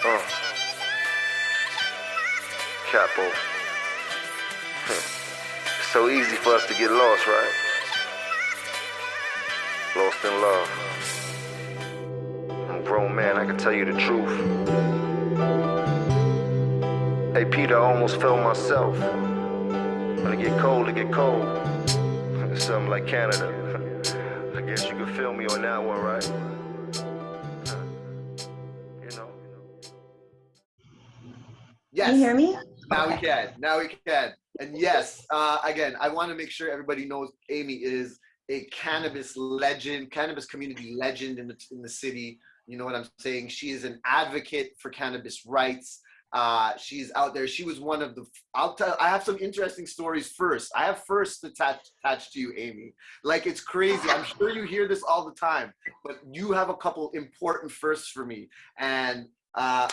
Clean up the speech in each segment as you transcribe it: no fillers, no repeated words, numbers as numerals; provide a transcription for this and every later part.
Uh, Capo. It's so easy for us to get lost, right? Lost in love. I'm a grown man, I can tell you the truth. Hey Peter, I almost fell myself. When it get cold, it get cold. Something like Canada. I guess you can feel me on that one, right? You know. Yes. Can you hear me? Now we can. Now we can. And yes, again, I want to make sure everybody knows Amy is a cannabis legend, cannabis community legend in the city. You know what I'm saying? She is an advocate for cannabis rights. She's out there. She was one of the, I have some interesting stories first. I have first attached to you, Amy. Like, it's crazy. I'm sure you hear this all the time, but you have a couple important firsts for me. And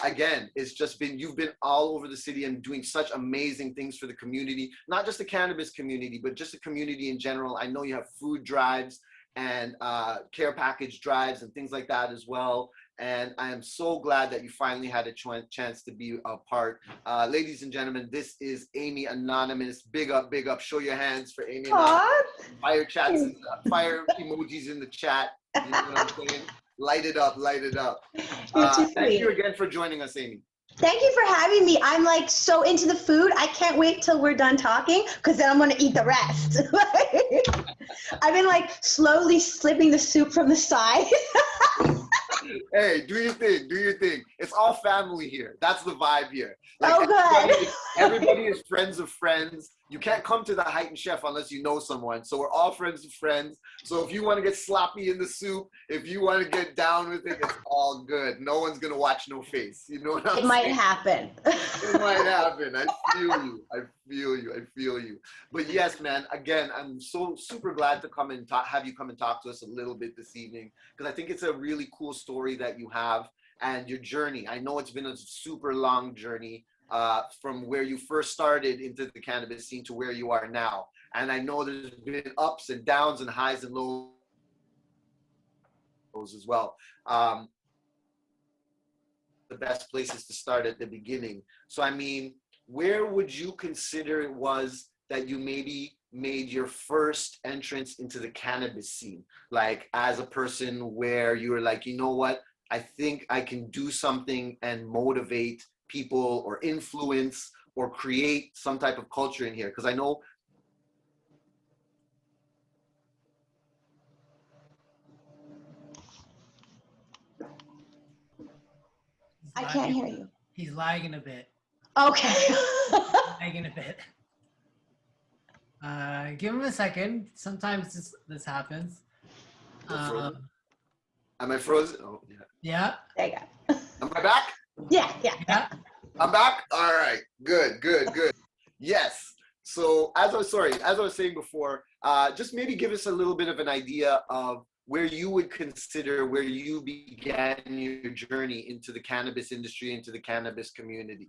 again, it's just been, you've been all over the city and doing such amazing things for the community, not just the cannabis community, but just the community in general. I know you have food drives and care package drives and things like that as well. And I am so glad that you finally had a chance to be a part. Ladies and gentlemen, this is Amy Anonymous. Big up, big up. Show your hands for Amy Anonymous. Fire chats, and fire emojis in the chat. You know what I'm saying? Light it up, light it up. Thank you again for joining us, Amy. Thank you for having me. I'm like so into the food. I can't wait till we're done talking because then I'm going to eat the rest. I've been like slowly slipping the soup from the side. Hey, do your thing, do your thing. It's all family here. That's the vibe here. Like, oh, everybody is friends of friends. You can't come to the Heightened Chef unless you know someone. So we're all friends of friends. So if you want to get sloppy in the soup, if you want to get down with it, it's all good. No one's going to watch no face. You know what I'm saying? It might happen. It might happen. I feel you. I feel you. I feel you. But yes, man, again, I'm so super glad to come and have you come and talk to us a little bit this evening, because I think it's a really cool story that you have and your journey. I know it's been a super long journey. From where you first started into the cannabis scene to where you are now. And I know there's been ups and downs and highs and lows as well. The best places to start at the beginning. So, I mean, where would you consider it was that you maybe made your first entrance into the cannabis scene? Like, as a person where you were like, you know what, I think I can do something and motivate people or influence or create some type of culture in here, because I know I can't hear you. He's lagging a bit. Okay. Lagging a bit. Give him a second. Sometimes this happens. Am I frozen? Oh, yeah. Yeah. There you go. Am I back? Yeah. I'm back? All right. Good. Yes. So as I was saying before, just maybe give us a little bit of an idea of where you would consider where you began your journey into the cannabis industry, into the cannabis community.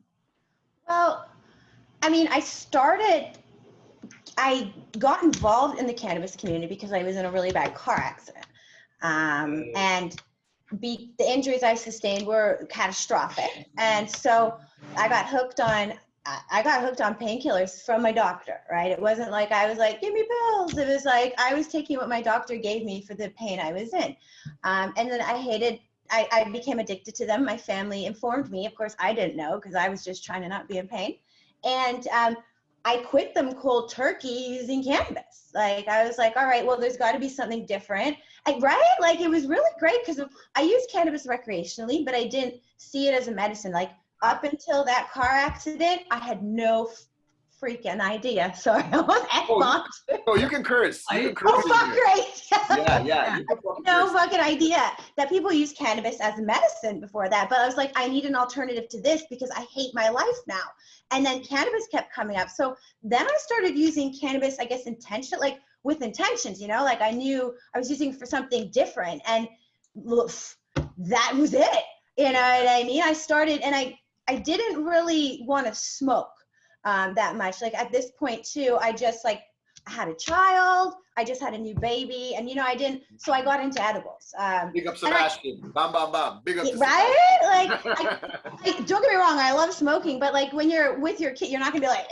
Well, I mean, I got involved in the cannabis community because I was in a really bad car accident. And the injuries I sustained were catastrophic. And so I got hooked on painkillers from my doctor, right? It wasn't like I was like, give me pills. It was like I was taking what my doctor gave me for the pain I was in. And then I became addicted to them. My family informed me. Of course, I didn't know because I was just trying to not be in pain. And I quit them cold turkey using cannabis. Like, I was like, all right, well, there's got to be something different. Right? Like, it was really great because I used cannabis recreationally, but I didn't see it as a medicine. Like, up until that car accident, I had no freaking idea. Sorry, I was F-bombed. Oh, you can curse. Oh, fuck, great. Yeah. No fucking idea that people use cannabis as a medicine before that. But I was like, I need an alternative to this because I hate my life now. And then cannabis kept coming up. So then I started using cannabis, I guess, with intentions, you know, like I knew I was using for something different. And that was it. You know what I mean? I started, and I didn't really want to smoke that much. Like at this point too, I just like I had a child, I just had a new baby, and so I got into edibles. Big up Sebastian. Bam, bam, bam. Big up to Right? Sebastian. Don't get me wrong, I love smoking, but like when you're with your kid, you're not gonna be like,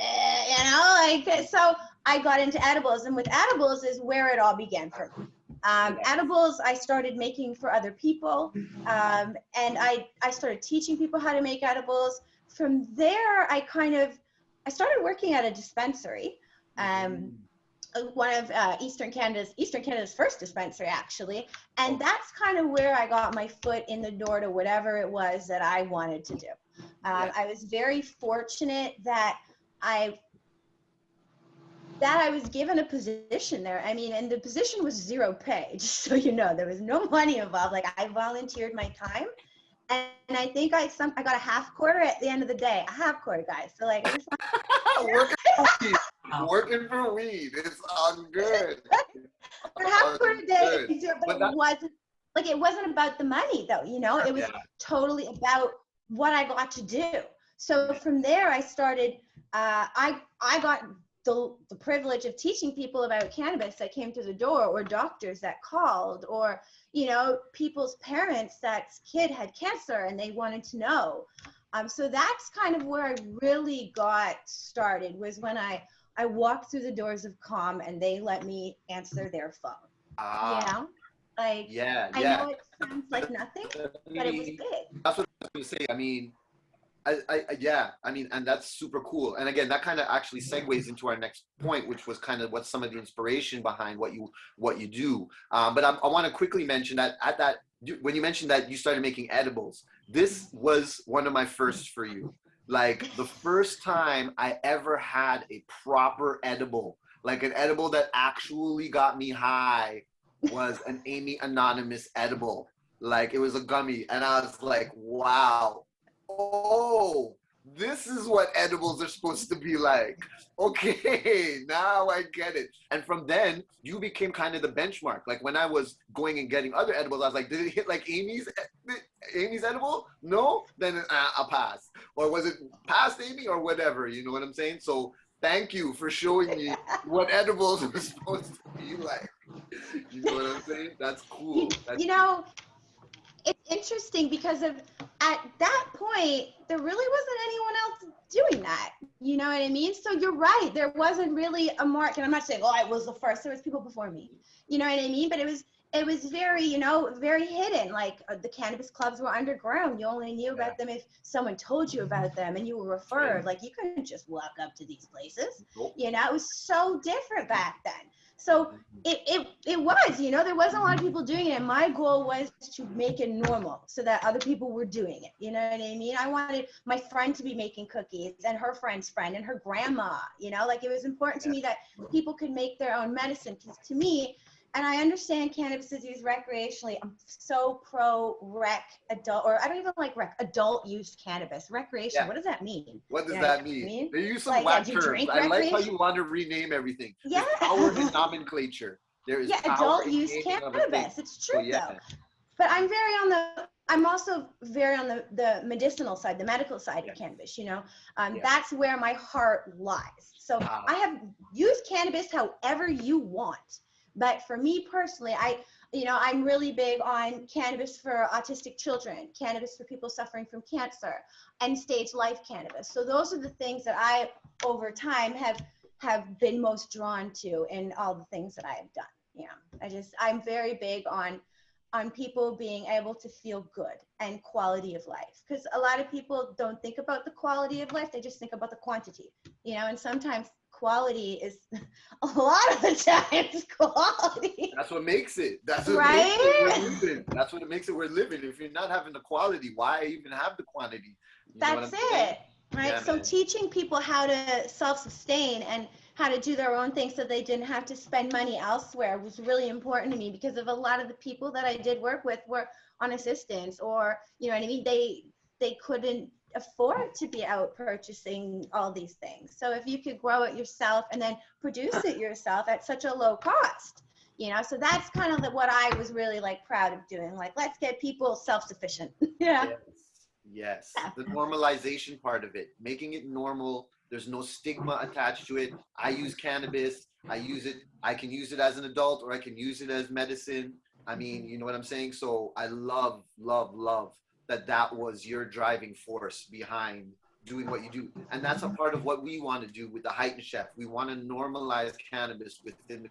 so I got into edibles, and with edibles is where it all began for me. Edibles, I started making for other people, and I started teaching people how to make edibles. From there, I started working at a dispensary, one of Eastern Canada's first dispensary, actually, and that's kind of where I got my foot in the door to whatever it was that I wanted to do. I was very fortunate that I was given a position there. I mean, and the position was zero pay, just so you know. There was no money involved. Like, I volunteered my time, and I think I got a half quarter at the end of the day. A half quarter, guys. So like, it was Working for weed. It's all good. a half quarter day, but it wasn't about the money, though. It was totally about what I got to do. So from there, I started. I got the privilege of teaching people about cannabis that came through the door, or doctors that called, or people's parents that's kid had cancer and they wanted to know. So that's kind of where I really got started, was when I walked through the doors of Calm and they let me answer their phone. I know it sounds like nothing, but it was big. That's what I was going to say. I mean, and that's super cool. And again, that kind of actually segues into our next point, which was kind of what's some of the inspiration behind what you do. But I want to quickly mention that when you mentioned that you started making edibles, this was one of my firsts for you. Like, the first time I ever had a proper edible, like an edible that actually got me high, was an Amy Anonymous edible. Like, it was a gummy, and I was like, wow. Oh, this is what edibles are supposed to be like. Okay, now I get it. And from then, you became kind of the benchmark. Like, when I was going and getting other edibles, I was like, did it hit like Amy's edible? No? Then I'll pass. Or was it past Amy or whatever? You know what I'm saying? So thank you for showing me what edibles are supposed to be like. You know what I'm saying? That's cool. It's interesting because at that point, there really wasn't anyone else doing that. You know what I mean? So you're right. There wasn't really a market. And I'm not saying, I was the first. There was people before me. You know what I mean? But it was very, very hidden. Like, the cannabis clubs were underground. You only knew about them if someone told you about them and you were referred. Like, you couldn't just walk up to these places. It was so different back then. So it was, there wasn't a lot of people doing it. And my goal was to make it normal so that other people were doing it. You know what I mean? I wanted my friend to be making cookies, and her friend's friend, and her grandma, like, it was important to me that people could make their own medicine. Because to me, and I understand cannabis is used recreationally. I'm so pro adult, or I don't even like adult use cannabis. Recreation, what does that mean? What does that mean? They use some whack terms. I like how you want to rename everything. Yeah. There's power in nomenclature. There is adult use cannabis. It's true though. But I'm also very on the medicinal side, the medical side of cannabis, that's where my heart lies. So I have used cannabis however you want. But for me personally, I'm really big on cannabis for autistic children, cannabis for people suffering from cancer, end-stage life cannabis. So those are the things that I, over time, have been most drawn to in all the things that I have done. I'm very big on people being able to feel good and quality of life. Because a lot of people don't think about the quality of life, they just think about the quantity, and sometimes quality is a lot of the times quality. That's what makes it. That's what right? makes it we're living. That's what makes it we're living. If you're not having the quality, why even have the quantity? That's it. Right. Yeah, so teaching people how to self-sustain and how to do their own things so they didn't have to spend money elsewhere was really important to me, because of a lot of the people that I did work with were on assistance, or they couldn't afford to be out purchasing all these things. So if you could grow it yourself and then produce it yourself at such a low cost, so that's kind of what I was really proud of doing. Like, let's get people self-sufficient. Yeah. Yes, the normalization part of it, making it normal. There's no stigma attached to it. I use cannabis. I use it. I can use it as an adult, or I can use it as medicine. I mean, you know what I'm saying? So I love, love, love that that was your driving force behind doing what you do. And that's a part of what we want to do with the Heightened Chef. We want to normalize cannabis within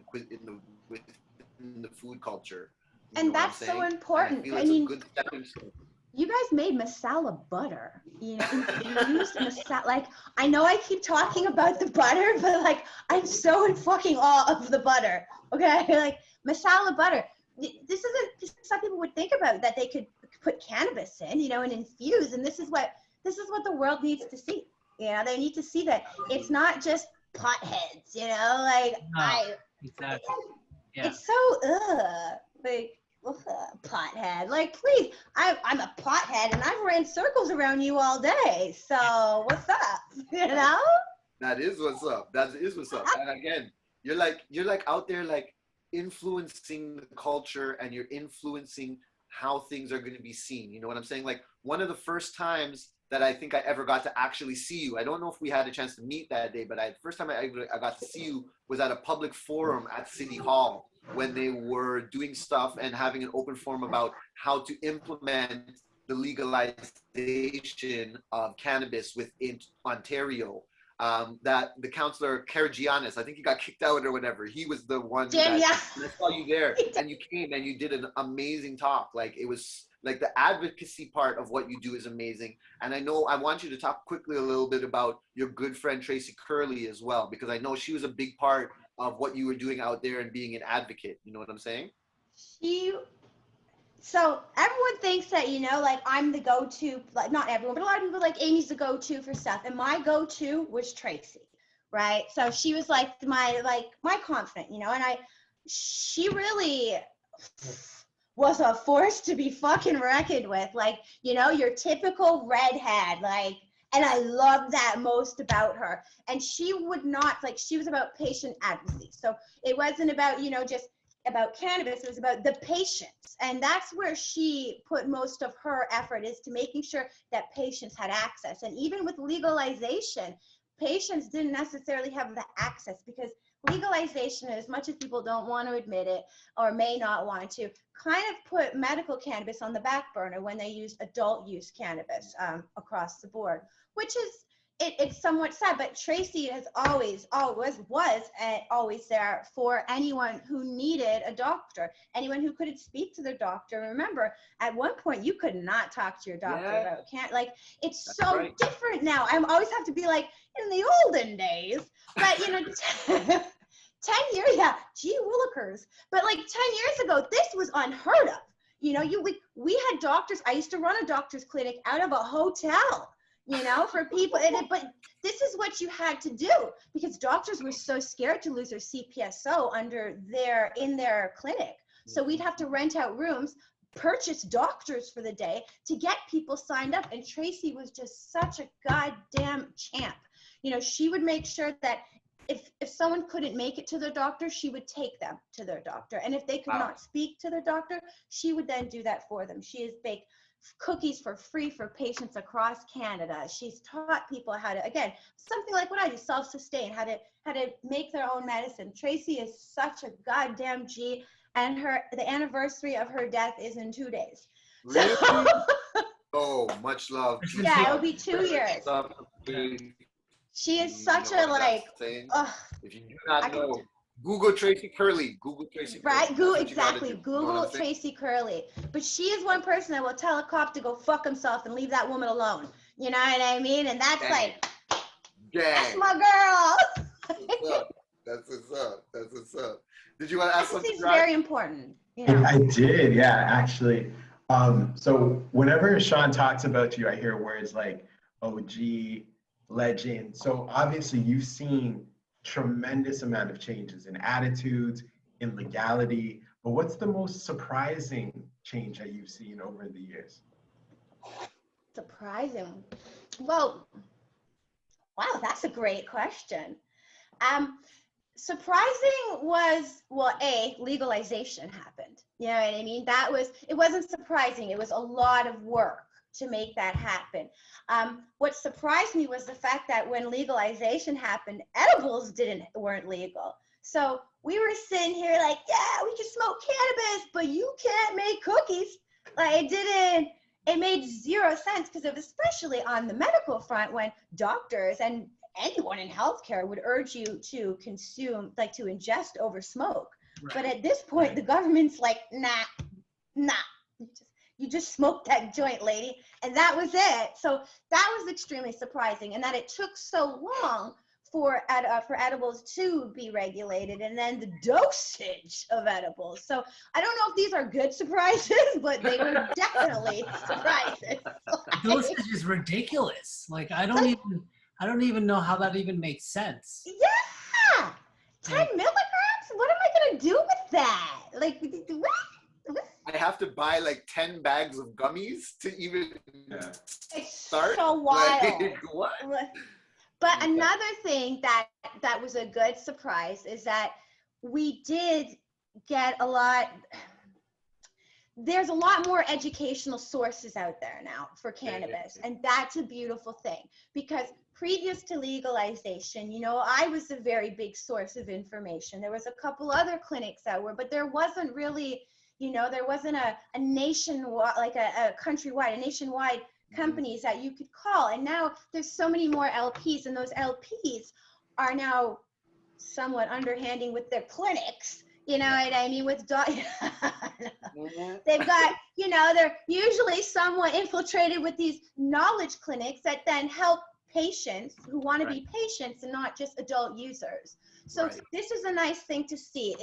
the food culture. You know And what I'm that's so saying? And I important. feel I it's a mean, good stepping stone. you guys made masala butter, you know, infused masala. Like, I know I keep talking about the butter, but like, I'm so in fucking awe of the butter. Okay, like masala butter. This isn't some people would think about that they could put cannabis in, you know, and infuse. And this is what the world needs to see. You know, they need to see that it's not just potheads. You know, like No, exactly. Yeah. it's so like. Ugh, pothead. Like, please, I'm a pothead and I've ran circles around you all day. So what's up? You know? That is what's up. That is what's up. And again, you're like out there like influencing the culture, and you're influencing how things are going to be seen. You know what I'm saying? Like, one of the first times that I think I ever got to actually see you, I don't know if we had a chance to meet that day, but the first time I got to see you was at a public forum at City Hall, when they were doing stuff and having an open forum about how to implement the legalization of cannabis within Ontario. That the councillor Karagiannis, I think he got kicked out or whatever. He was the one Jim, that yeah. I saw you there, and you came and you did an amazing talk. Like, it was like the advocacy part of what you do is amazing. And I know I want you to talk quickly a little bit about your good friend Tracy Curley as well, because I know she was a big part of what you were doing out there and being an advocate. You know what I'm saying? So everyone thinks that, you know, like I'm the go-to, like not everyone, but a lot of people like Amy's the go-to for stuff. And my go-to was Tracy, right? So she was like my confidant, you know, and she really was a force to be fucking reckoned with. Like, you know, your typical redhead, like, and I love that most about her. And she would not, like, she was about patient advocacy. So it wasn't about, you know, just about cannabis, it was about the patients. And that's where she put most of her effort, is to making sure that patients had access. And even with legalization, patients didn't necessarily have the access, because legalization, as much as people don't want to admit it or may not want to, kind of put medical cannabis on the back burner when they used adult use cannabis across the board, which is, it's somewhat sad. But Tracy has always there for anyone who needed a doctor, anyone who couldn't speak to their doctor. Remember, at one point you could not talk to your doctor about like, it's That's so right. different now. I always have to be like, in the olden days, but you know, 10 years, yeah, gee willikers. But like 10 years ago, this was unheard of. You know, we had doctors. I used to run a doctor's clinic out of a hotel, you know, for people. But this is what you had to do, because doctors were so scared to lose their CPSO in their clinic. So we'd have to rent out rooms, purchase doctors for the day to get people signed up. And Tracy was just such a goddamn champ. You know, she would make sure that if someone couldn't make it to their doctor, she would take them to their doctor. And if they could not speak to their doctor, she would then do that for them. She has baked cookies for free for patients across Canada. She's taught people how to, again, something like what I do, self-sustain, how to make their own medicine. Tracy is such a goddamn G, and the anniversary of her death is in 2 days. Really? So, Oh, much love. yeah, it'll be 2 years. She is such a like, if you do not know, Google Tracy Curley. Google Tracy Curley. Right, exactly. Google Tracy Curley. But she is one person that will tell a cop to go fuck himself and leave that woman alone. You know what I mean? And that's like, that's my girl. That's what's up. That's what's up. Did you want to ask something? It's very important. You know? I did, yeah, actually. So whenever Sean talks about you, I hear words like OG, legend. So obviously you've seen tremendous amount of changes in attitudes, in legality, but what's the most surprising change that you've seen over the years? Surprising. Well, wow, that's a great question. Surprising was, well, legalization happened. You know what I mean? It wasn't surprising. It was a lot of work. to make that happen. What surprised me was the fact that when legalization happened, edibles weren't legal. So we were sitting here like, yeah, we can smoke cannabis, but you can't make cookies. Like it made zero sense, because it was especially on the medical front, when doctors and anyone in healthcare would urge you to consume, like to ingest over smoke. Right. But at this point, the government's like, nah, you just smoked that joint, lady. And that was it. So that was extremely surprising, and that it took so long for edibles to be regulated, and then the dosage of edibles. So I don't know if these are good surprises, but they were definitely surprises. Dosage is ridiculous. Like I don't even know how that even makes sense. Yeah, 10 milligrams. What am I gonna do with that? Like what? I have to buy like 10 bags of gummies to even It's start. so wild. Like, what? But another thing that was a good surprise is that we did get there's a lot more educational sources out there now for cannabis. And that's a beautiful thing, because previous to legalization, I was a very big source of information. There was a couple other clinics that were, but there wasn't really, there wasn't a nationwide, like a countrywide, a nationwide companies that you could call. And now there's so many more LPs, and those LPs are now somewhat underhanding with their clinics. You know what I mean? With they've got, they're usually somewhat infiltrated with these knowledge clinics that then help patients who want to be patients and not just adult users. So this is a nice thing to see,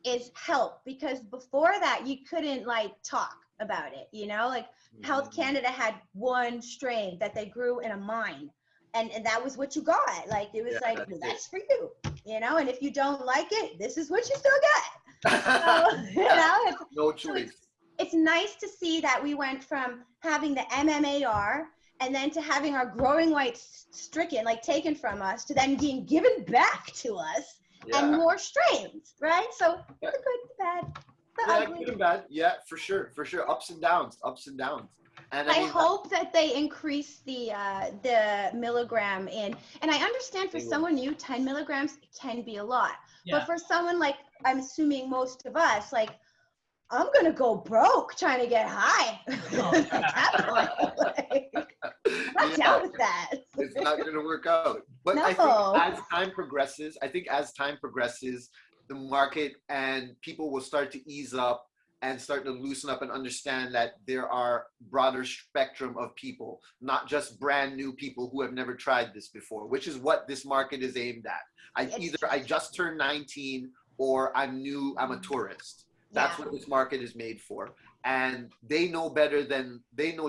is help, because before that you couldn't like talk about it, like Health Canada had one strain that they grew in a mine, and that was what you got. Like it was like, that's for you, and if you don't like it, this is what you still get. So, no choice. So it's nice to see that we went from having the MMAR and then to having our growing rights stricken, like taken from us, to then being given back to us, and more strains, right? So the good, the bad, the ugly. Good and bad. Yeah, for sure. Ups and downs. And I hope that they increase the milligram in, and I understand for someone new, 10 milligrams can be a lot. Yeah. But for someone like, I'm assuming most of us, like, I'm gonna go broke trying to get high. I'm not down with that. It's not gonna work out. But I think as time progresses, the market and people will start to ease up and start to loosen up and understand that there are broader spectrum of people, not just brand new people who have never tried this before, which is what this market is aimed at. I just turned 19, or I'm a tourist. That's what this market is made for. And they know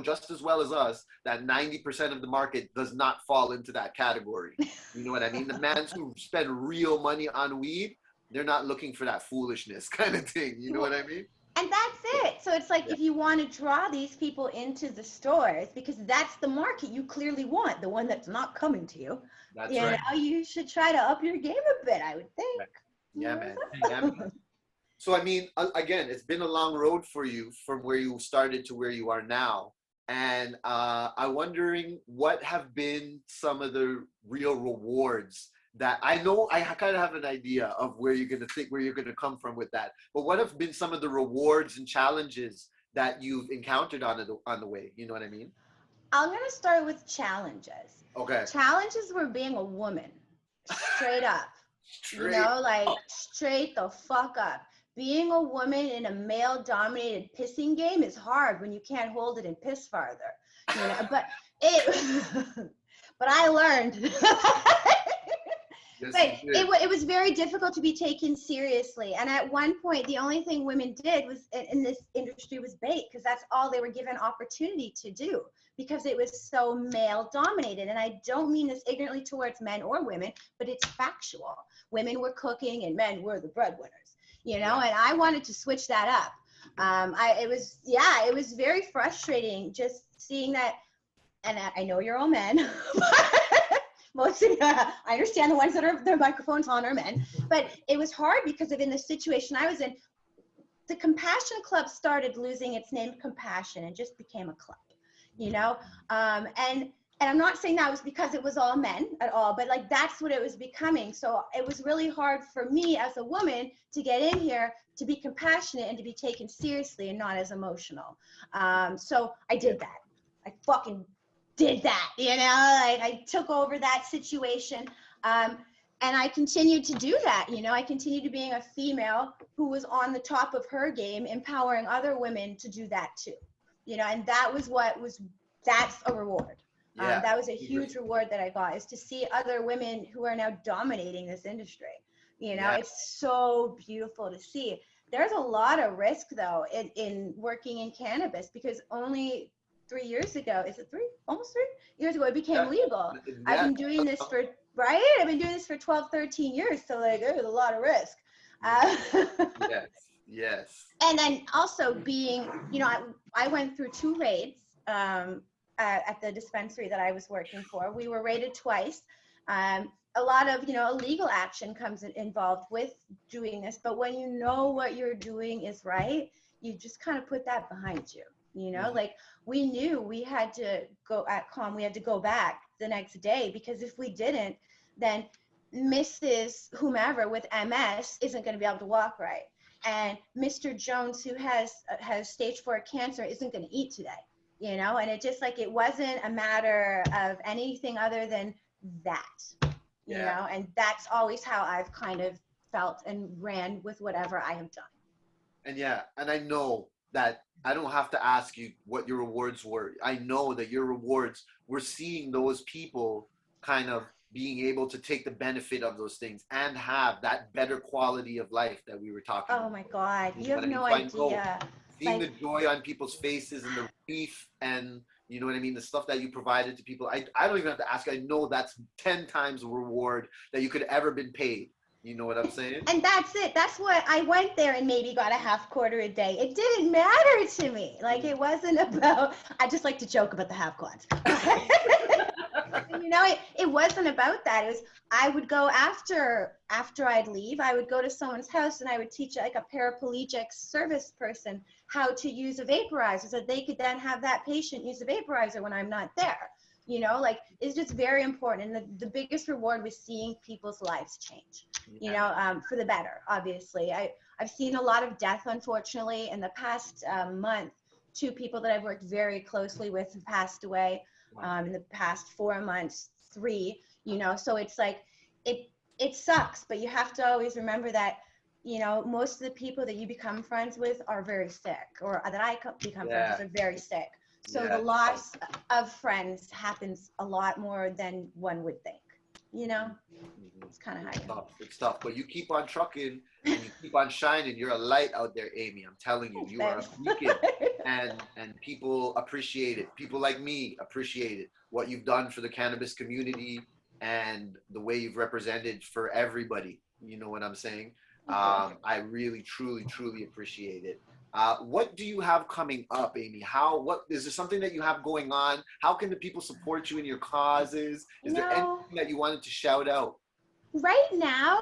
just as well as us that 90% of the market does not fall into that category. You know what I mean? The mans who spend real money on weed, they're not looking for that foolishness kind of thing. You know what I mean? And that's it. So it's like, if you want to draw these people into the stores, because that's the market you clearly want, the one that's not coming to you. That's right. You should try to up your game a bit, I would think. Yeah, man. So, I mean, again, it's been a long road for you from where you started to where you are now. And I'm wondering what have been some of the real rewards that I know I kind of have an idea of where you're going to come from with that. But what have been some of the rewards and challenges that you've encountered on the way? You know what I mean? I'm going to start with challenges. Okay. Challenges were being a woman, straight up. Straight the fuck up. Being a woman in a male-dominated pissing game is hard when you can't hold it and piss farther. But I learned. Yes, it was very difficult to be taken seriously. And at one point, the only thing women did was in this industry was bait, because that's all they were given opportunity to do, because it was so male dominated. And I don't mean this ignorantly towards men or women, but it's factual. Women were cooking and men were the breadwinners, and I wanted to switch that up. It was very frustrating just seeing that. And I know you're all men. Most of I understand the ones that are their microphones on are men, but it was hard because in the situation I was in, the Compassion Club started losing its name Compassion and just became a club. you know? And I'm not saying that was because it was all men at all, but like that's what it was becoming. So it was really hard for me as a woman to get in here, to be compassionate and to be taken seriously and not as emotional. So I did that. I fucking did that, you know, like I took over that situation. And I continued to do that, you know, I continued to being a female who was on the top of her game, empowering other women to do that too, you know, and that was that's a reward. Yeah. That was a huge reward that I got, is to see other women who are now dominating this industry. You know, Yeah. it's so beautiful to see. There's a lot of risk though in working in cannabis, because only 3 years ago, is it almost 3 years ago, it became legal. I've been doing this for, right? I've been doing this for 12, 13 years. So like, there's a lot of risk. Yes, yes. And then also being, you know, I went through 2 raids at the dispensary that I was working for. We were raided twice. A lot of, you know, illegal action comes involved with doing this, but when you know what you're doing is right, you just kind of put that behind you, you know, like we knew we had to go we had to go back the next day, because if we didn't, then Mrs. whomever with MS isn't going to be able to walk right. And Mr. Jones, who has stage 4 cancer, isn't going to eat today, you know? And it just like, it wasn't a matter of anything other than that, you know? And that's always how I've kind of felt and ran with whatever I have done. And and I know that I don't have to ask you what your rewards were. I know that your rewards, we're seeing those people kind of being able to take the benefit of those things and have that better quality of life that we were talking about. Oh my God, you have what I mean? no So I know, idea. seeing Like, the joy on people's faces and the relief, and you know what I mean, the stuff that you provided to people, I don't even have to ask. I know that's 10 times the reward that you could ever been paid. You know what I'm saying? and that's it. That's what I went there and maybe got a half quarter a day. It didn't matter to me. Like, it wasn't about, I just like to joke about the half quads. You know, it wasn't about that. It was, I would go after I'd leave, I would go to someone's house and I would teach like a paraplegic service person how to use a vaporizer, so they could then have that patient use a vaporizer when I'm not there. You know, like, it's just very important. And the biggest reward was seeing people's lives change, you know, for the better, obviously. I've seen a lot of death, unfortunately, in the past month. 2 people that I've worked very closely with have passed away. In the past 4 months, 3, you know, so it's like, it sucks, but you have to always remember that, you know, most of the people that you become friends with are very sick, or that I become friends with are very sick. So the loss of friends happens a lot more than one would think, you know. It's kind of hard. It's tough, but you keep on trucking and you keep on shining. You're a light out there, Amy. I'm telling you, you are a beacon, and people appreciate it. People like me appreciate it. What you've done for the cannabis community and the way you've represented for everybody. You know what I'm saying? I really, truly, truly appreciate it. What do you have coming up, Amy? What is there something that you have going on? How can the people support you in your causes? Is there anything that you wanted to shout out? Right now,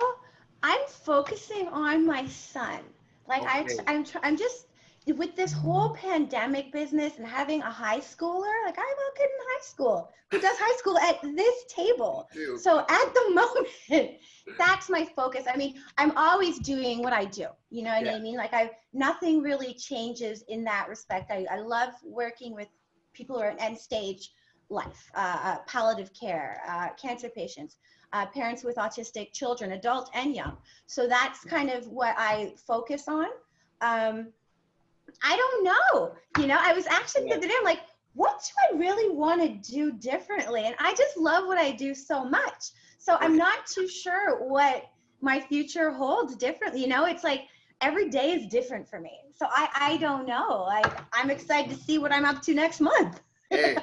I'm focusing on my son. Like, I'm just, with this whole pandemic business and having a high schooler, like, I'm a kid in high school who does high school at this table. So at the moment, that's my focus. I mean, I'm always doing what I do. You know what I mean? Like, nothing really changes in that respect. I love working with people who are in end stage life, palliative care, cancer patients, parents with autistic children, adult and young. So that's kind of what I focus on. I don't know. You know, I was actually the other day, I'm like, what do I really want to do differently? And I just love what I do so much. So I'm not too sure what my future holds differently. You know, it's like every day is different for me. So I don't know. I'm excited to see what I'm up to next month. Hey,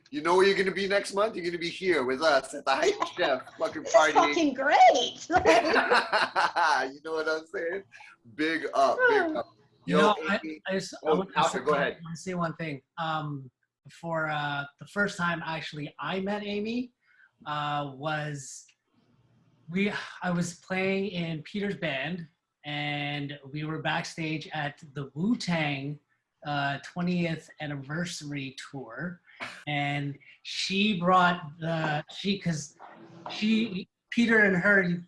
you know where you're going to be next month? You're going to be here with us at the Heightened Chef fucking This party. is fucking great. You know what I'm saying? Big up, big up. You know, Go ahead. I want to say one thing. For the first time actually I met Amy was I was playing in Peter's band, and we were backstage at the Wu-Tang 20th anniversary tour, and she brought Peter and her,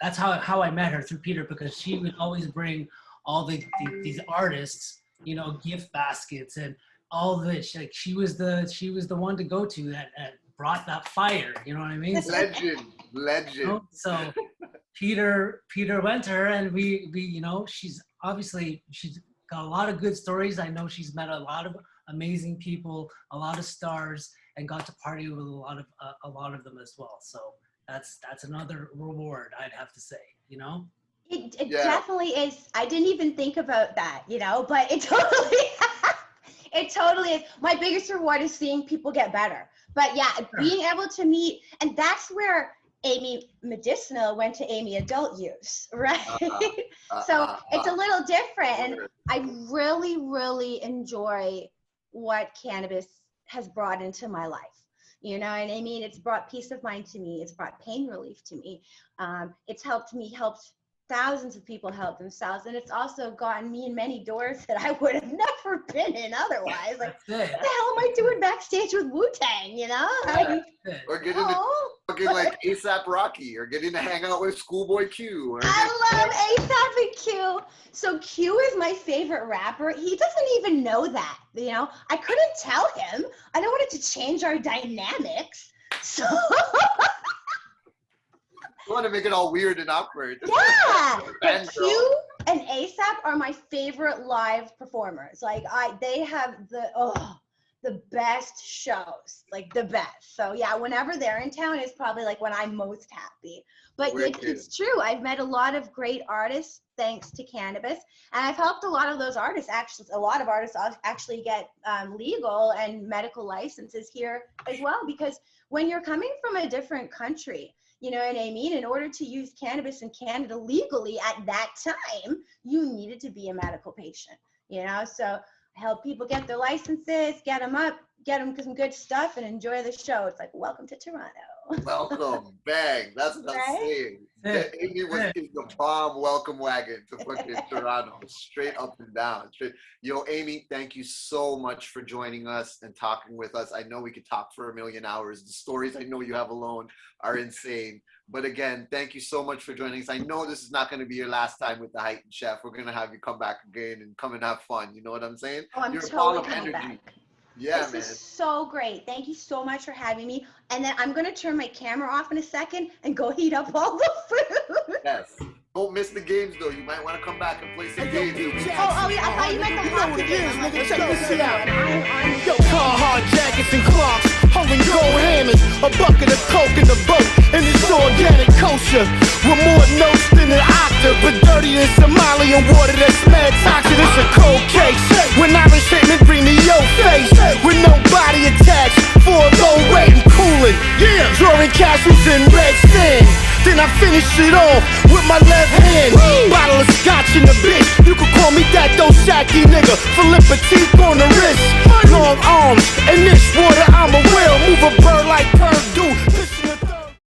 that's how I met her, through Peter, because she would always bring all these artists, you know, gift baskets and all this. Like she was the one to go to that brought that fire. You know what I mean? Legend. You know, so Peter went to her, and we you know, she's got a lot of good stories. I know she's met a lot of amazing people, a lot of stars, and got to party with a lot of them as well. So that's another reward, I'd have to say, you know? It definitely is. I didn't even think about that, you know, but it totally, it totally is. My biggest reward is seeing people get better. But yeah, being able to meet, and that's where Amy Medicinal went to Amy Adult Use, right? So it's a little different. And I really, really enjoy what cannabis has brought into my life. You know, and I mean, it's brought peace of mind to me. It's brought pain relief to me. It's helped thousands of people help themselves. And it's also gotten me in many doors that I would have never been in otherwise. Like, what the hell am I doing backstage with Wu-Tang, you know? Or getting to fucking like ASAP Rocky, or getting to hang out with Schoolboy Q. Or I love ASAP and Q. So Q is my favorite rapper. He doesn't even know that, you know? I couldn't tell him. I don't want it to change our dynamics. So... I want to make it all weird and awkward. Yeah, but Q and ASAP are my favorite live performers. Like they have the best shows, like the best. So yeah, whenever they're in town is probably like when I'm most happy. But it's true. I've met a lot of great artists thanks to cannabis, and I've helped a lot of those artists. Actually, a lot of artists actually get legal and medical licenses here as well, because when you're coming from a different country, you know what I mean? In order to use cannabis in Canada legally at that time, you needed to be a medical patient, you know? So I help people get their licenses, get them up, get them some good stuff, and enjoy the show. It's like, welcome to Toronto. Welcome, bang. That's what I'm saying. Amy was in the bomb welcome wagon to fucking Toronto, straight up and down. Yo, Amy, thank you so much for joining us and talking with us. I know we could talk for a million hours. The stories I know you have alone are insane. But again, thank you so much for joining us. I know this is not going to be your last time with the Heightened Chef. We're going to have you come back again and come and have fun. You know what I'm saying? Oh, I'm You're totally coming back. Yeah, this is so great. Thank you so much for having me. And then I'm going to turn my camera off in a second and go heat up all the food. Yes. Don't miss the games, though. You might want to come back and play some games. Oh, yeah. I thought you meant the hockey game. Check this shit out. Yo, Carhartt jackets and Clarks, holding gold hammers, a bucket of coke in the boat, and it's organic kosher. With more notes than an octave, but dirty than Somalian water that's mad toxic. It's a cold case. When Irish hitmen bring me your face, with no body attached, for a low rate and cooling. Yeah, drawing castles in red sand. Then I finish it off with my left hand. Bottle of scotch in the bitch. You could call me that Dos Shacky nigga. Philippe Petite on the wrist. Long arms,